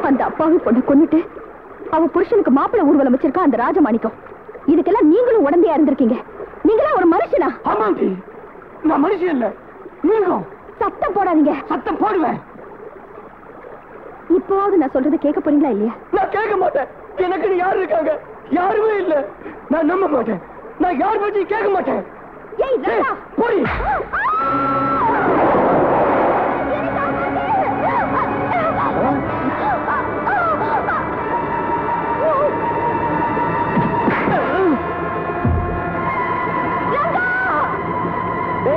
அந்த அப்பாவை பொண்ணு கொன்னுட்டு அவ புருஷனுக்கு மாப்பிள்ளை ஊர்வலம் வச்சிருக்கா அந்த ராஜமாணிக்கம். இதுக்கெல்லாம் நீங்களும் உடந்தையா இருந்திருக்கீங்க. நீங்களா ஒரு மனுஷனா? ஆமாண்டி, நான் மனுஷன் இல்ல. நீங்களும் சத்தம் போடாதீங்க. சத்தம் போடுவேன். இப்போது நான் சொல்றது கேட்க போறீங்களா இல்லையா? நான் கேட்க மாட்டேன். எனக்கு யாரு இருக்காங்க? யாருமே இல்ல. நான் நம்ப மாட்டேன். நான் யார் பத்தி கேட்க மாட்டேன். போய்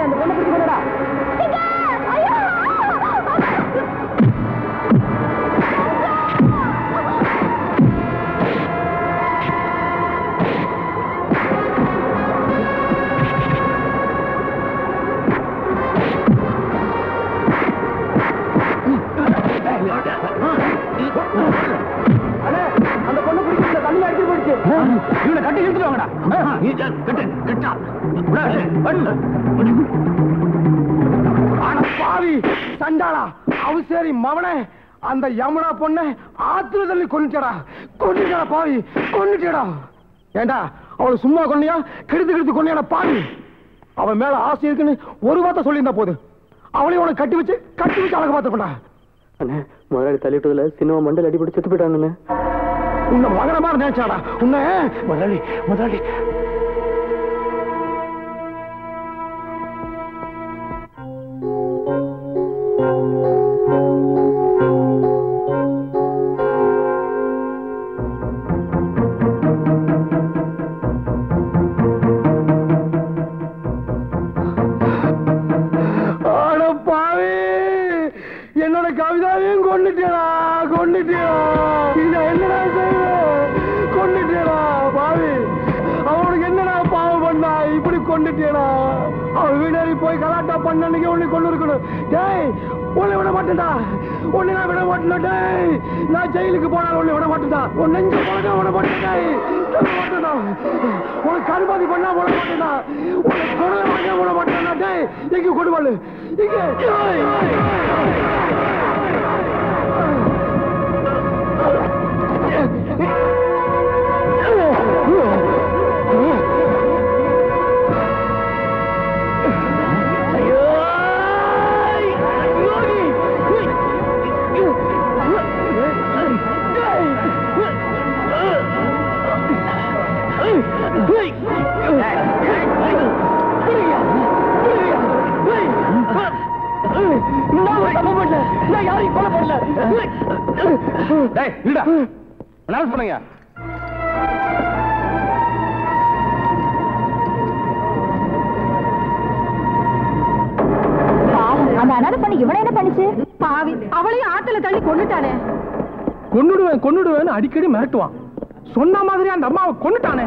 அந்த பொண்ணை பிடிச்சு கொண்டா. அந்த பொண்ணு பிடிச்ச தண்ணி அடிச்சு போயிடுச்சு. இவனை கட்டி இழுத்துட்டு வாங்கடா. பாவி சண்டாளா அவசரி மவனே, அந்த யமுனா பொண்ண ஆத்துல தள்ளி கொண்டுட்டா. பாவி கொண்டுட்டா. ஏண்டா அவளை சும்மா கொண்டியா? கெடுத்து கொண்டியாடா பாவி. அவன் மேல ஆசை இருக்குன்னு ஒரு வார்த்தை சொல்லியிருந்தா போது அவளையும் அவனை கட்டி வச்சு அழக பார்த்துக்கொண்டா. அண்ணே, முதலாளி தள்ளிட்டதுல சினிமா மண்டல் அடிபட்டு செத்து போயிட்டான்னு உன்னை மகன மாதிரி நினைச்சாடா உன்னை. முதலாளி என்னோட கவிதாவையும் கொண்டுட்டேடா. என்னடா செய்வேன்? கொண்டுட்டேடா பாவி. அவனுக்கு என்னடா பாவம் பண்ணா? இப்படி கொண்டுட்டேடா. அவன் வீணேறி போய் கலாட்டா பண்ணி உன்னை கொண்டு இருக்கணும். டேய், உன்னை விட மாட்டேன்டா. உன்னை நான் விட மாட்டேன். டேய், நான் ஜெயிலுக்கு போனாலும் உன்னை விட மாட்டேன்டா. உன் நெஞ்சு போனதா விட மாட்டேன். உனக்கு கருமாதி பண்ணா விட மாட்டேன்டா. உனக்கு கொடை விட மாட்டேன்டா. டேய், எங்க கொடுவாள் இங்க. பண்ணுங்க. அந்த அனாதை பண்ணி இவனை என்ன பண்ணிச்சு? பாவி, அவளையும் ஆத்துல தள்ளி கொண்டுட்டானே. கொன்னுடுவேன் அடிக்கடி மிரட்டுவான். சொன்ன மாதிரி அந்த அம்மாவை கொண்டுட்டானே.